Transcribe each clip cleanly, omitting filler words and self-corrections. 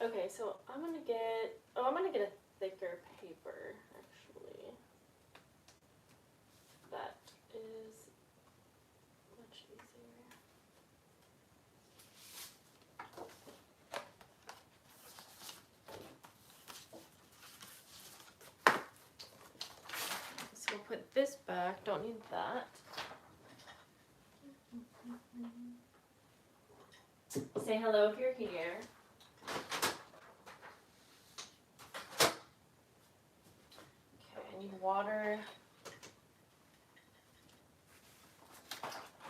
Okay, so I'm gonna get a thicker paper, actually. That is much easier. So we'll put this back, don't need that. Say hello if you're here. Okay, I need water.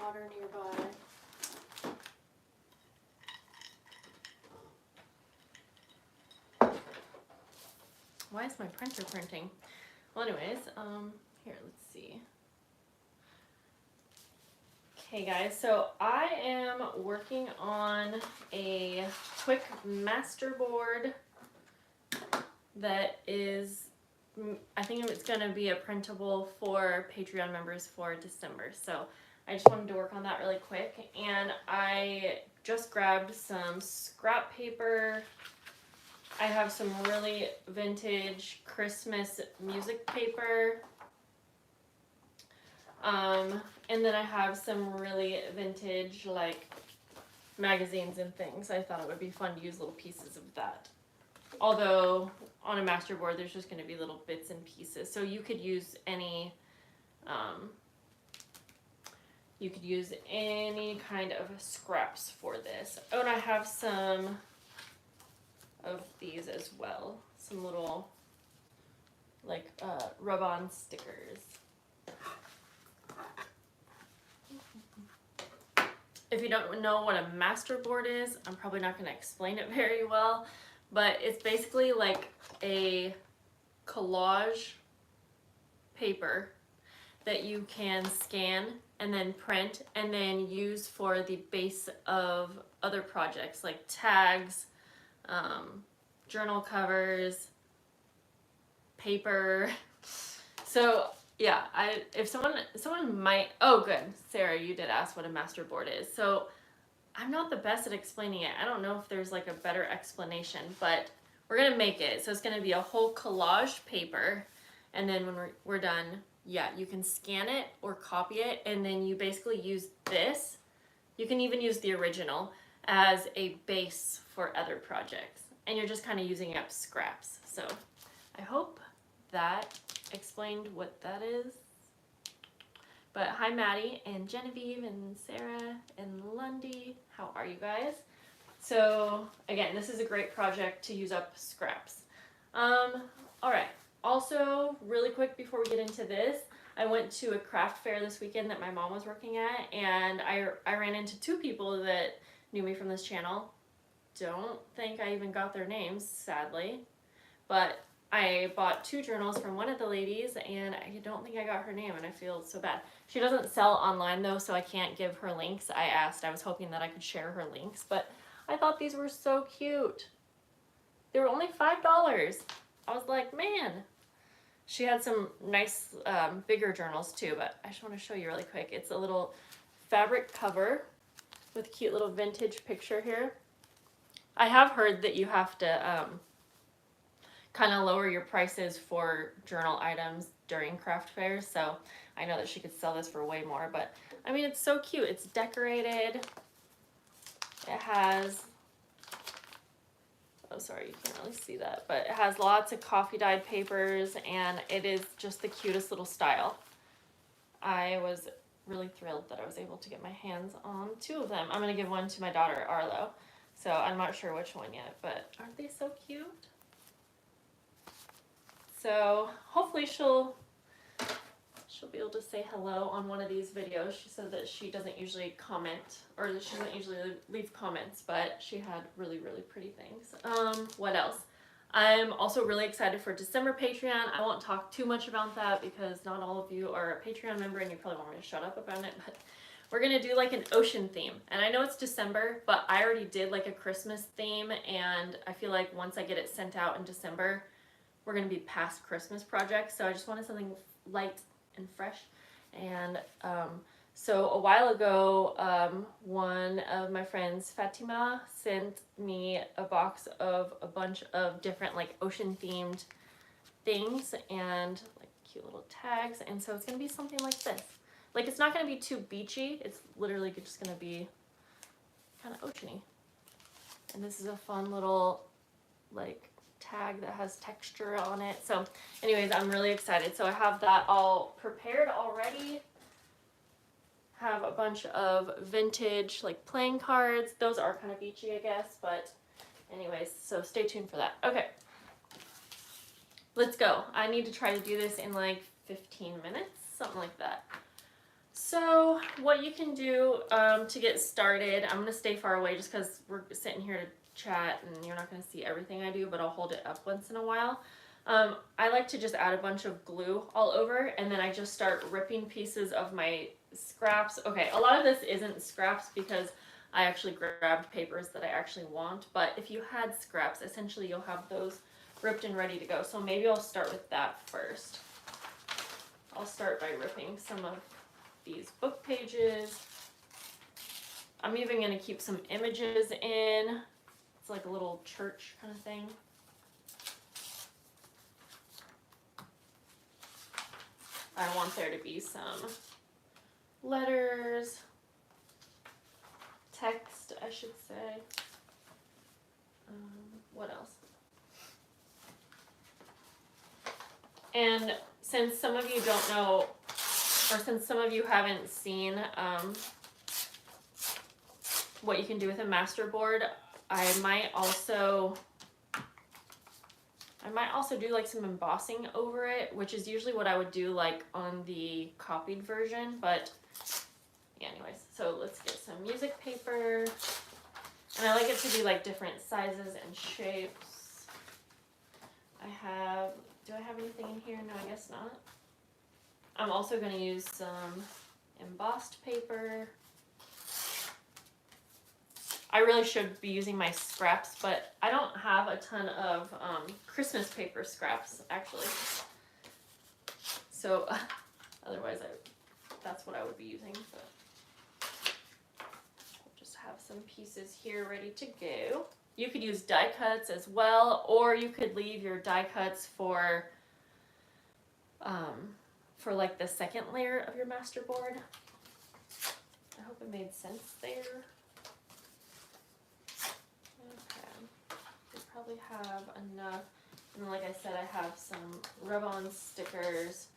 Water nearby. Why is my printer printing? Well, anyways, here, let's see. Okay guys, so I am working on a quick masterboard that is, I think it's going to be a printable for Patreon members for December. So I just wanted to work on that really quick, and I just grabbed some scrap paper. I have some really vintage Christmas music paper. And then I have some really vintage, like, magazines and things. I thought it would be fun to use little pieces of that. Although, on a masterboard, there's just going to be little bits and pieces. So you could use any, kind of scraps for this. Oh, and I have some of these as well. Some little, like, rub-on stickers. If you don't know what a masterboard is, I'm probably not going to explain it very well, but it's basically like a collage paper that you can scan and then print and then use for the base of other projects like tags, journal covers, paper. So yeah, if someone might, oh good, Sarah, you did ask what a masterboard is. So I'm not the best at explaining it. I don't know if there's like a better explanation, but we're gonna make it. So it's gonna be a whole collage paper, and then when we're done, yeah, you can scan it or copy it, and then you basically use this. You can even use the original as a base for other projects, and you're just kind of using up scraps. So I hope that explained what that is. But hi Maddie and Genevieve and Sarah and Lundy, how are you guys? So again, this is a great project to use up scraps. All right, also really quick before we get into this, I went to a craft fair this weekend that my mom was working at, and I ran into two people that knew me from this channel. Don't think I even got their names, sadly, but I bought 2 journals from one of the ladies, and I don't think I got her name, and I feel so bad. She doesn't sell online though, so I can't give her links. I was hoping that I could share her links, but I thought these were so cute. They were only $5. I was like, man. She had some nice bigger journals too, but I just want to show you really quick. It's a little fabric cover with a cute little vintage picture here. I have heard that you have to kind of lower your prices for journal items during craft fairs, so I know that she could sell this for way more, but I mean, it's so cute. It's decorated. It has, oh sorry, you can't really see that, but it has lots of coffee dyed papers, and it is just the cutest little style. I was really thrilled that I was able to get my hands on 2 of them. I'm going to give one to my daughter, Arlo, so I'm not sure which one yet, but aren't they so cute? So hopefully she'll be able to say hello on one of these videos. She said that she doesn't usually comment, or that she doesn't usually leave comments, but she had really, really pretty things. What else? I'm also really excited for December Patreon. I won't talk too much about that because not all of you are a Patreon member and you probably want me to shut up about it, but we're going to do like an ocean theme. And I know it's December, but I already did like a Christmas theme, and I feel like once I get it sent out in December, we're going to be past Christmas projects, so I just wanted something light and fresh. And So a while ago, one of my friends, Fatima, sent me a box of a bunch of different like ocean themed things and like cute little tags. And so it's gonna be something like this. Like it's not gonna be too beachy. It's literally just gonna be kind of oceany. And this is a fun little like tag that has texture on it. So anyways, I'm really excited. So I have that all prepared already. Have a bunch of vintage like playing cards. Those are kind of beachy, I guess, but anyways, so stay tuned for that. Okay, let's go. I need to try to do this in like 15 minutes, something like that. So what you can do to get started, I'm gonna stay far away just because we're sitting here to chat and you're not gonna see everything I do, but I'll hold it up once in a while. I like to just add a bunch of glue all over, and then I just start ripping pieces of my scraps. Okay, a lot of this isn't scraps because I actually grabbed papers that I actually want, but if you had scraps, essentially you'll have those ripped and ready to go. So maybe I'll start with that first. I'll start by ripping some of these book pages. I'm even going to keep some images in. It's like a little church kind of thing. I want there to be some letters, text, I should say. What else? And since some of you don't know, or since some of you haven't seen what you can do with a masterboard, I might also do like some embossing over it, which is usually what I would do like on the copied version, but yeah, anyways. So let's get some music paper. And I like it to be like different sizes and shapes. Do I have anything in here? No, I guess not. I'm also going to use some embossed paper. I really should be using my scraps, but I don't have a ton of Christmas paper scraps, actually. So otherwise, that's what I would be using. But I'll just have some pieces here ready to go. You could use die cuts as well, or you could leave your die cuts for like the second layer of your masterboard. I hope it made sense there. Probably have enough, and like I said, I have some rub-on stickers.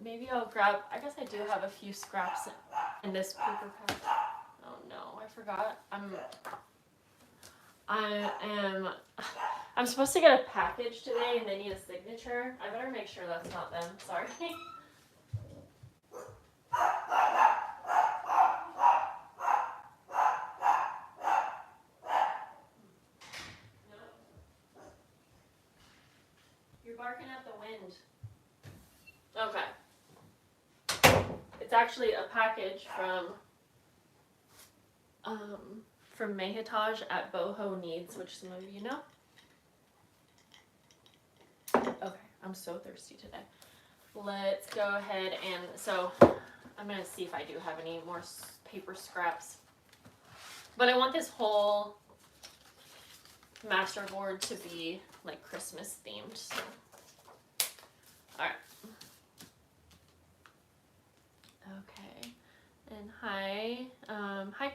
Maybe I'll grab, I guess I do have a few scraps in this paper pack. Oh no, I forgot. I'm supposed to get a package today and they need a signature. I better make sure that's not them. Sorry. Barking at the wind. Okay. It's actually a package from Mehitaj at Boho Needs, which some of you know. Okay, I'm so thirsty today. Let's go ahead and, so I'm going to see if I do have any more paper scraps. But I want this whole masterboard to be like Christmas themed, so. Alright. Okay. And hi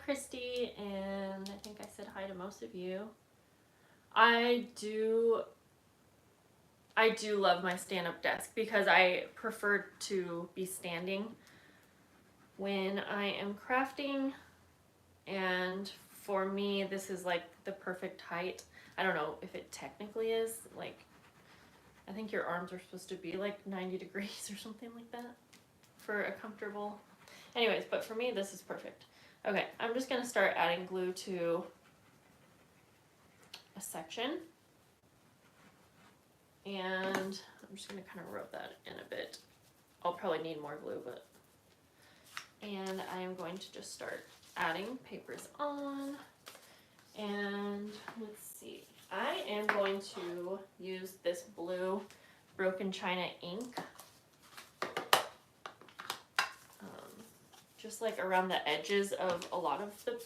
Christy, and I think I said hi to most of you. I do love my stand-up desk because I prefer to be standing when I am crafting, and for me this is like the perfect height. I don't know if it technically is, like I think your arms are supposed to be like 90 degrees or something like that for a comfortable. Anyways, but for me, this is perfect. Okay, I'm just going to start adding glue to a section. And I'm just going to kind of rub that in a bit. I'll probably need more glue, but. And I am going to just start adding papers on. And let's see. I am going to use this blue Broken China ink. just like around the edges of a lot of the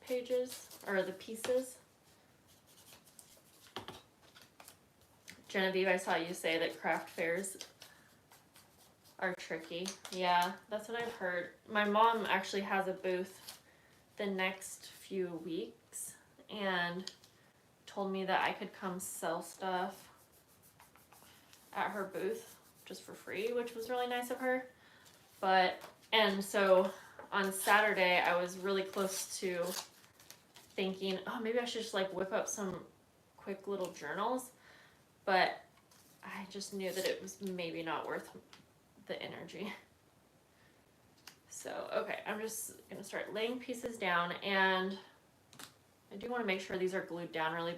pages or the pieces. Genevieve, I saw you say that craft fairs are tricky. Yeah, that's what I've heard. My mom actually has a booth the next few weeks and told me that I could come sell stuff at her booth just for free, which was really nice of her. And so on Saturday, I was really close to thinking, oh, maybe I should just like whip up some quick little journals, but I just knew that it was maybe not worth the energy. So, okay, I'm just gonna start laying pieces down, and I do want to make sure these are glued down really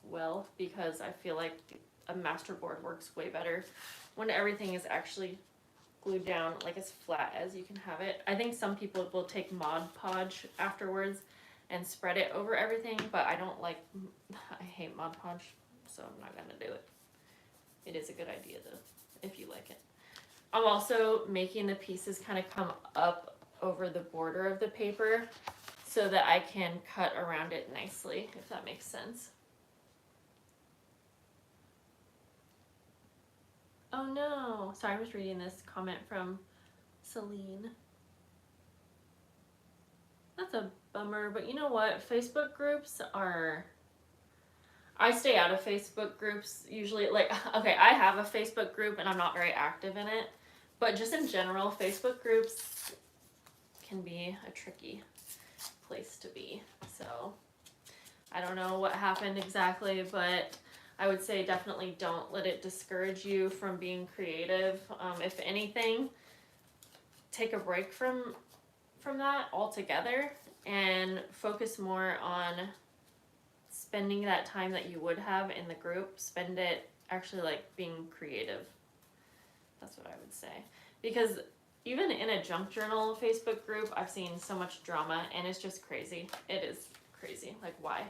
well because I feel like a masterboard works way better when everything is actually glued down like as flat as you can have it. I think some people will take Mod Podge afterwards and spread it over everything, but I don't like, I hate Mod Podge, so I'm not gonna do it. It is a good idea though, if you like it. I'm also making the pieces kind of come up over the border of the paper so that I can cut around it nicely, if that makes sense. Oh no, sorry, I was reading this comment from Celine. That's a bummer, but you know what? Facebook groups are, I stay out of Facebook groups usually. Like, okay, I have a Facebook group and I'm not very active in it, but just in general, Facebook groups can be a tricky place to be. So I don't know what happened exactly, but I would say definitely don't let it discourage you from being creative. If anything, take a break from that altogether and focus more on spending that time that you would have in the group. Spend it actually like being creative. That's what I would say. Because even in a junk journal Facebook group, I've seen so much drama and it's just crazy. It is crazy. Like, why?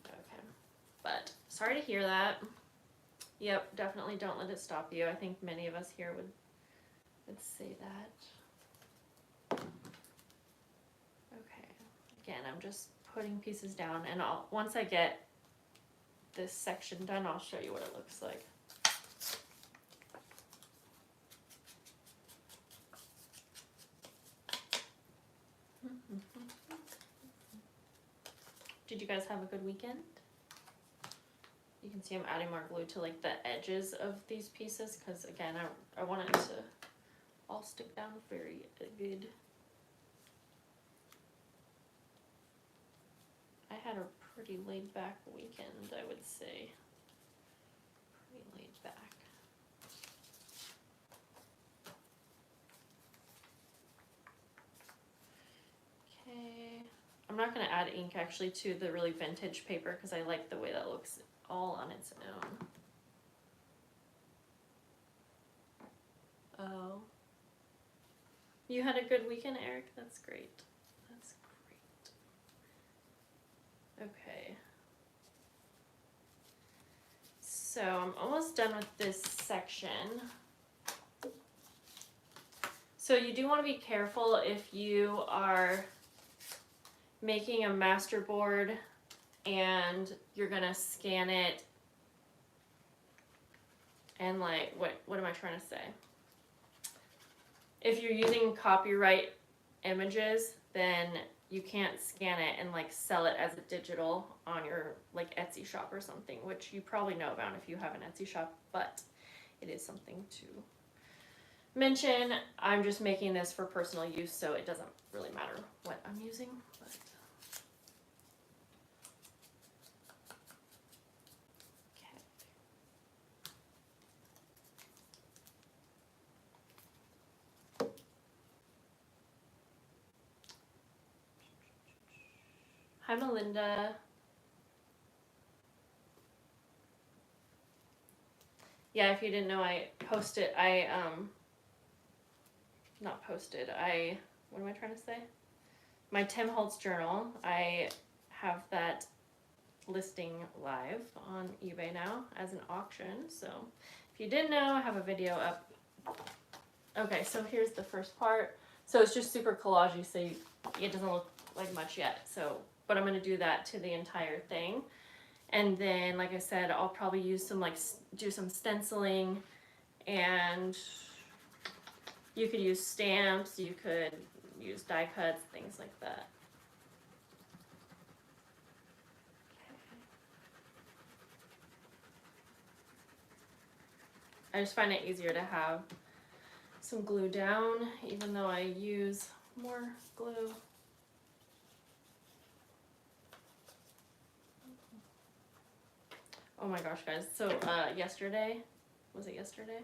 Okay. But sorry to hear that. Yep, definitely don't let it stop you. I think many of us here would say that. Okay. Again, I'm just putting pieces down, and once I get this section done, I'll show you what it looks like. Did you guys have a good weekend? You can see I'm adding more glue to like the edges of these pieces because again, I want it to all stick down very good. I had a pretty laid back weekend, I would say. Pretty laid back. Okay. I'm not going to add ink actually to the really vintage paper because I like the way that looks all on its own. Oh. You had a good weekend, Eric? That's great. That's great. Okay. So I'm almost done with this section. So you do want to be careful if you are making a masterboard and you're gonna scan it and like, what am I trying to say? If you're using copyright images, then you can't scan it and like sell it as a digital on your like Etsy shop or something, which you probably know about if you have an Etsy shop, but it is something to mention. I'm just making this for personal use, so it doesn't really matter what I'm using. But hi, Melinda. Yeah, if you didn't know, what am I trying to say? My Tim Holtz journal, I have that listing live on eBay now as an auction. So if you didn't know, I have a video up. Okay, so here's the first part. So it's just super collagey, so it doesn't look like much yet. So, but I'm going to do that to the entire thing. And then, like I said, I'll probably use some, like, do some stenciling, and you could use stamps, you could use die cuts, things like that. I just find it easier to have some glue down, even though I use more glue. Oh my gosh, guys. So yesterday, was it yesterday?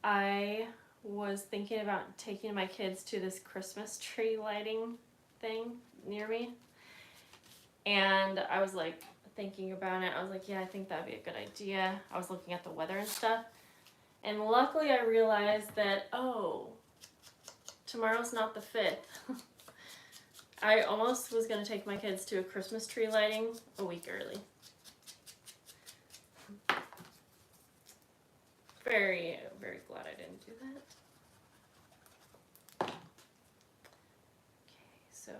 I was thinking about taking my kids to this Christmas tree lighting thing near me. And I was like thinking about it. I was like, yeah, I think that'd be a good idea. I was looking at the weather and stuff. And luckily I realized that, oh, tomorrow's not the 5th. I almost was going to take my kids to a Christmas tree lighting a week early. Very, very glad I didn't do that. Okay, so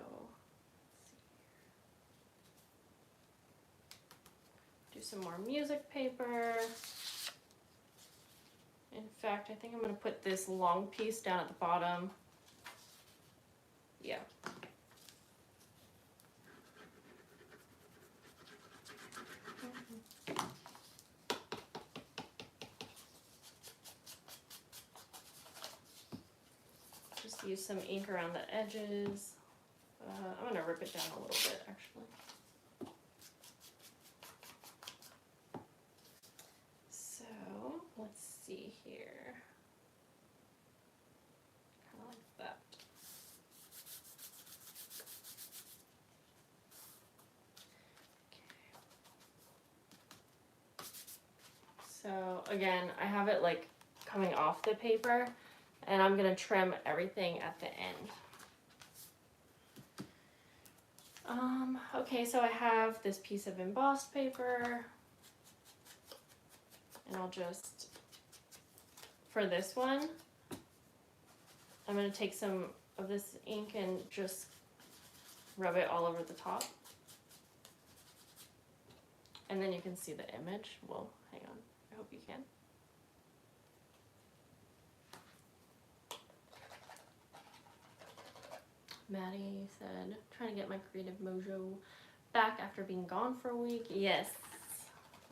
do some more music paper. In fact, I think I'm going to put this long piece down at the bottom. Yeah. Just use some ink around the edges. I'm going to rip it down a little bit, actually. So, let's see here. Kind of like that. So, again, I have it like coming off the paper, and I'm going to trim everything at the end. Okay, so I have this piece of embossed paper, and I'll just, for this one, I'm going to take some of this ink and just rub it all over the top. And then you can see the image. Well, hang on, I hope you can. Maddie said, trying to get my creative mojo back after being gone for a week. Yes,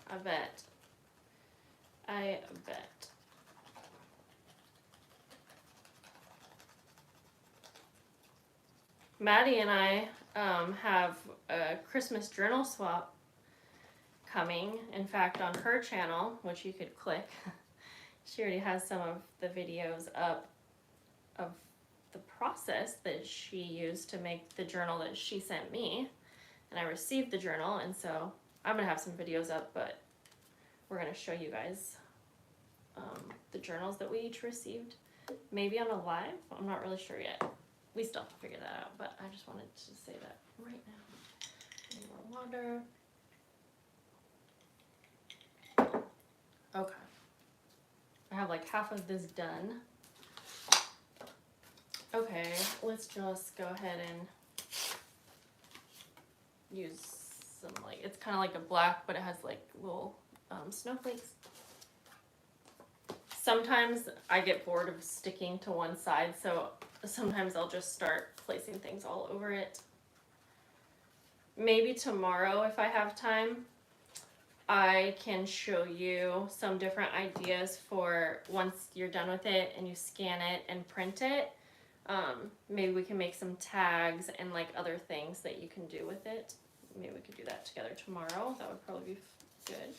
I bet. I bet. Maddie and I have a Christmas journal swap coming. In fact, on her channel, which you could click, she already has some of the videos up of the process that she used to make the journal that she sent me, and I received the journal, and so I'm gonna have some videos up, but we're gonna show you guys the journals that we each received, maybe on a live. I'm not really sure yet. We still have to figure that out, but I just wanted to say that right now. Need more water. Okay, I have like half of this done. Okay, let's just go ahead and use some, like, it's kind of like a black, but it has like little snowflakes. Sometimes I get bored of sticking to one side, so sometimes I'll just start placing things all over it. Maybe tomorrow, if I have time, I can show you some different ideas for once you're done with it and you scan it and print it. Maybe we can make some tags and like other things that you can do with it. Maybe we could do that together tomorrow. That would probably be good.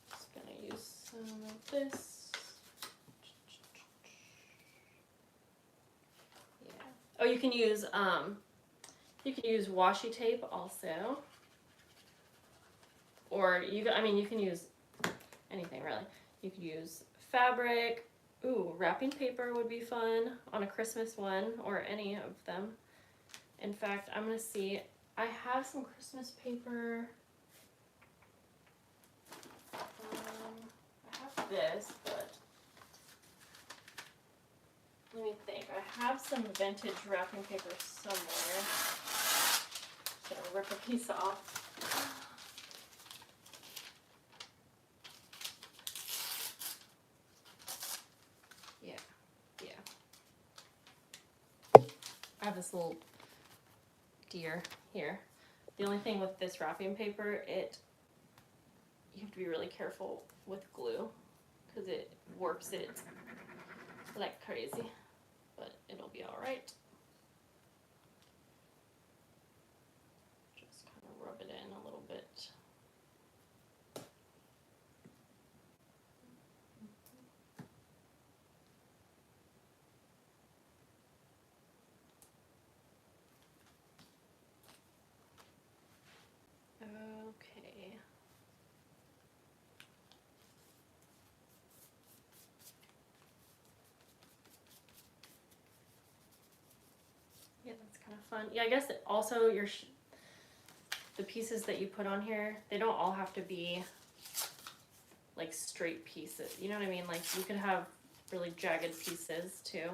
Just gonna use some of this. Yeah. Oh, you can use washi tape also. Or you can use anything really. You could use fabric. Ooh, wrapping paper would be fun on a Christmas one, or any of them. In fact, I'm gonna see, I have some Christmas paper. this, but let me think. I have some vintage wrapping paper somewhere. I'm gonna rip a piece off. Yeah. I have this little deer here. The only thing with this wrapping paper, you have to be really careful with glue because it warps it like crazy, but it'll be all right. Just kind of rub it in a little bit. Okay. Yeah, that's kind of fun. Yeah, I guess also the pieces that you put on here, they don't all have to be like straight pieces. You know what I mean? Like you could have really jagged pieces too.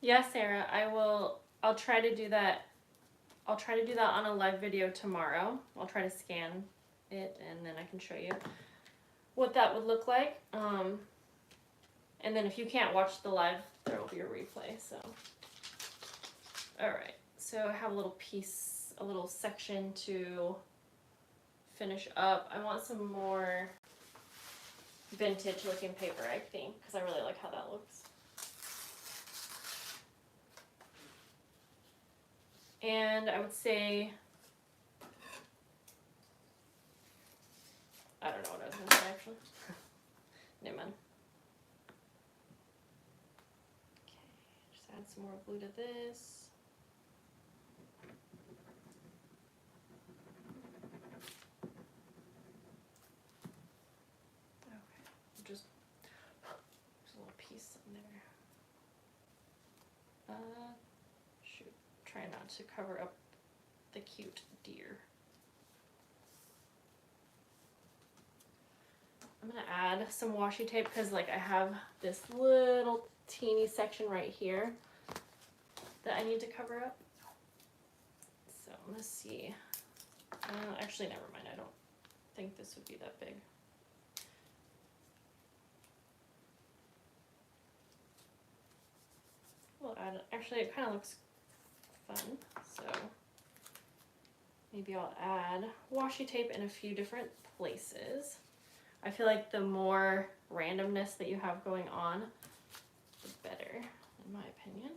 Yeah, Sarah, I'll try to do that. I'll try to do that on a live video tomorrow. I'll try to scan it and then I can show you what that would look like. And then if you can't watch the live, there will be a replay, so. All right, so I have a little section to finish up. I want some more vintage looking paper, I think, because I really like how that looks. And I would say, I don't know what I was going to say actually. Never mind. Okay, just add some more glue to this. Okay, just there's a little piece in there. Shoot, try not to cover up the cute deer. I'm gonna add some washi tape because like I have this little teeny section right here that I need to cover up. So let's see. Actually, never mind. I don't think this would be that big. We'll add it. Actually, it kind of looks fun. So maybe I'll add washi tape in a few different places. I feel like the more randomness that you have going on, the better, in my opinion.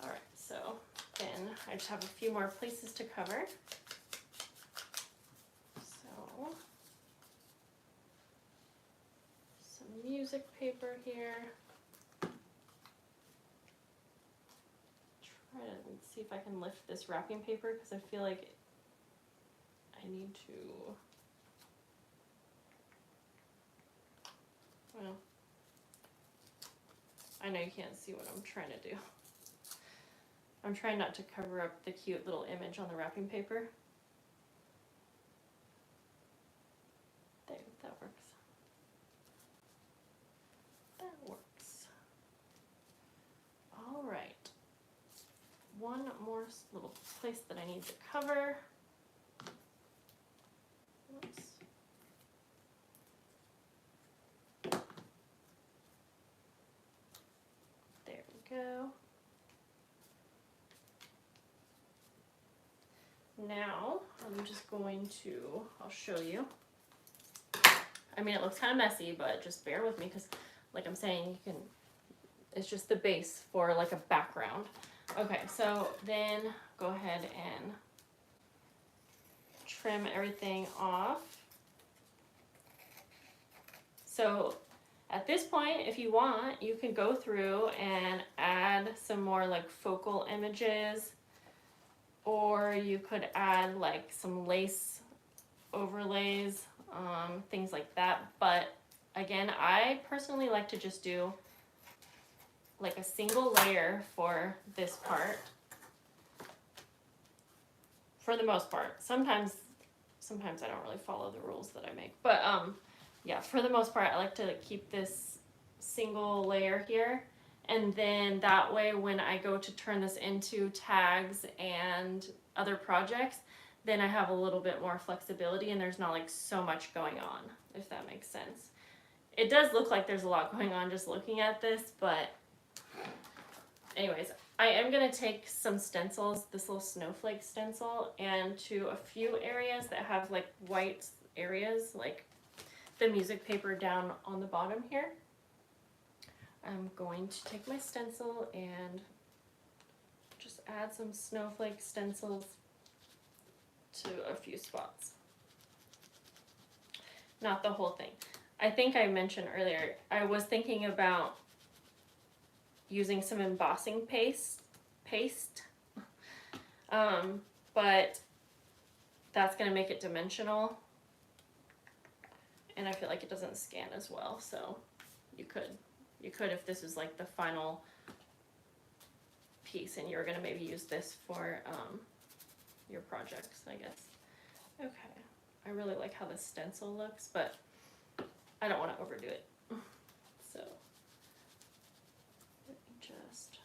All right, so then I just have a few more places to cover. So some music paper here. Try to see if I can lift this wrapping paper because I feel like I need to. Well, I know you can't see what I'm trying to do. I'm trying not to cover up the cute little image on the wrapping paper. There, that works. That works. All right. One more little place that I need to cover. Whoops. There we go. Now I'm just going to, I'll show you. I mean, it looks kind of messy, but just bear with me because like I'm saying, you can, it's just the base for like a background. Okay, so then go ahead and trim everything off. So at this point, if you want, you can go through and add some more like focal images, or you could add like some lace overlays, things like that. But again, I personally like to just do like a single layer for this part. For the most part. Sometimes I don't really follow the rules that I make. But yeah, for the most part, I like to keep this single layer here. And then that way, when I go to turn this into tags and other projects, then I have a little bit more flexibility and there's not like so much going on, if that makes sense. It does look like there's a lot going on just looking at this, but anyways, I am going to take some stencils, this little snowflake stencil, and to a few areas that have like white areas, like the music paper down on the bottom here. I'm going to take my stencil and just add some snowflake stencils to a few spots. Not the whole thing. I think I mentioned earlier, I was thinking about using some embossing paste, but that's going to make it dimensional, and I feel like it doesn't scan as well. So you could if this is like the final piece and you're going to maybe use this for your projects, I guess. Okay, I really like how the stencil looks, but I don't want to overdo it. So let me just,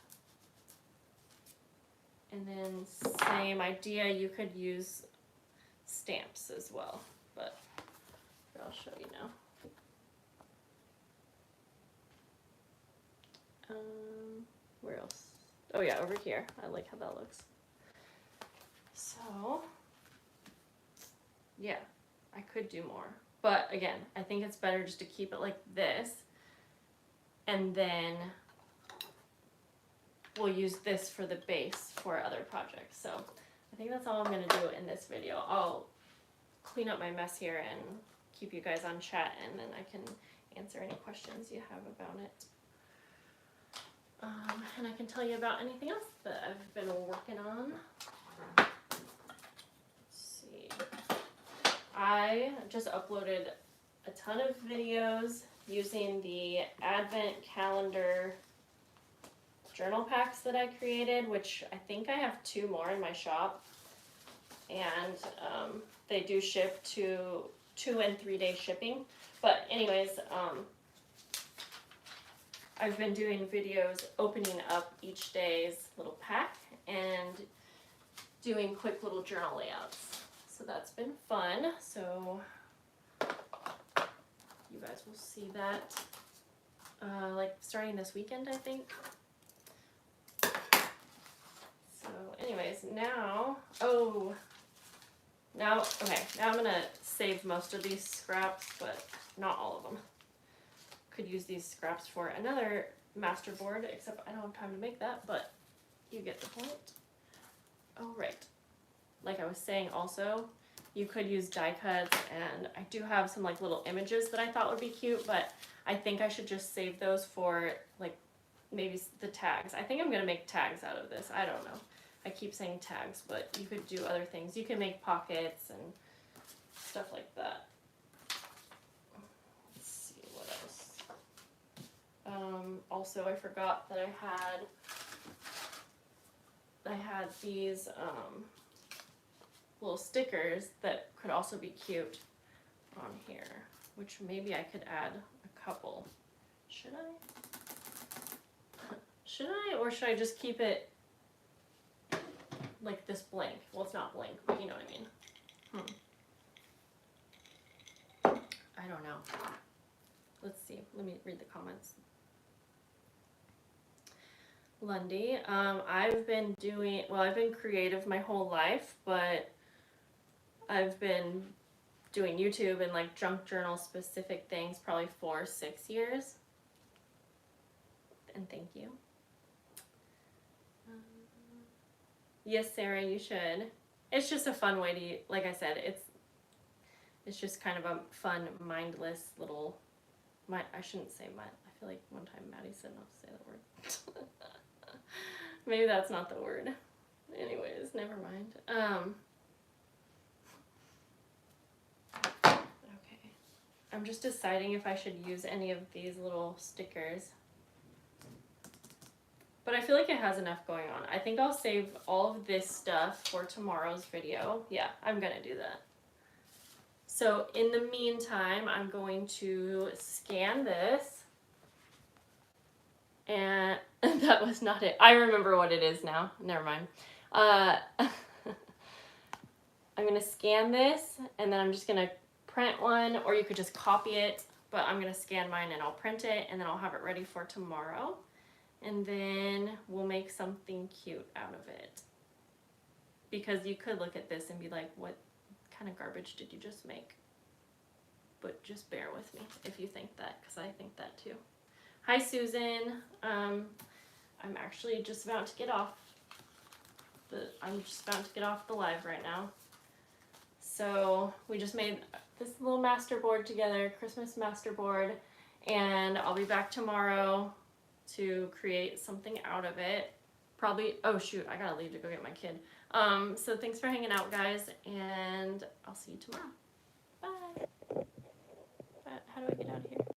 and then same idea, you could use stamps as well, but I'll show you now. Where else? Oh yeah, over here. I like how that looks. So yeah, I could do more, but again, I think it's better just to keep it like this, and then we'll use this for the base for other projects. So I think that's all I'm going to do in this video. I'll clean up my mess here and keep you guys on chat, and then I can answer any questions you have about it. And I can tell you about anything else that I've been working on. Let's see. I just uploaded a ton of videos using the Advent calendar journal packs that I created, which I think I have 2 more in my shop. And they do ship to 2 and 3 day shipping. But anyways, I've been doing videos opening up each day's little pack and doing quick little journal layouts. So that's been fun. So you guys will see that like starting this weekend, I think. So anyways, now I'm gonna save most of these scraps, but not all of them. Could use these scraps for another masterboard, except I don't have time to make that, but you get the point. Oh, right. Like I was saying also, you could use die cuts, and I do have some like little images that I thought would be cute, but I think I should just save those for like maybe the tags. I think I'm gonna make tags out of this. I don't know. I keep saying tags, but you could do other things. You can make pockets and stuff like that. Let's see what else. Also, I forgot that I had these little stickers that could also be cute on here, which maybe I could add a couple. Should I? Should I, or should I just keep it like this blank? Well, it's not blank, but you know what I mean. I don't know. Let's see. Let me read the comments. Lundy, I've been creative my whole life, but I've been doing YouTube and like junk journal specific things probably 4 or 6 years. And thank you. Yes, Sarah, you should. It's just a fun way to, like I said, it's It's just kind of a fun, mindless little, I shouldn't say I feel like one time Maddie said not to say that word. Maybe that's not the word. Anyways, never mind. Okay. I'm just deciding if I should use any of these little stickers. But I feel like it has enough going on. I think I'll save all of this stuff for tomorrow's video. Yeah, I'm gonna do that. So in the meantime, I'm going to scan this. And that was not it. I remember what it is now. Never mind. I'm gonna scan this and then I'm just gonna print one, or you could just copy it, but I'm gonna scan mine and I'll print it and then I'll have it ready for tomorrow. And then we'll make something cute out of it. Because you could look at this and be like, what kind of garbage did you just make? But just bear with me if you think that, because I think that too. Hi, Susan. I'm actually just about to get off the live right now. So we just made this little masterboard together, Christmas masterboard, and I'll be back tomorrow to create something out of it. Probably, oh shoot, I gotta leave to go get my kid. So thanks for hanging out, guys, and I'll see you tomorrow. Bye. How do I get out of here?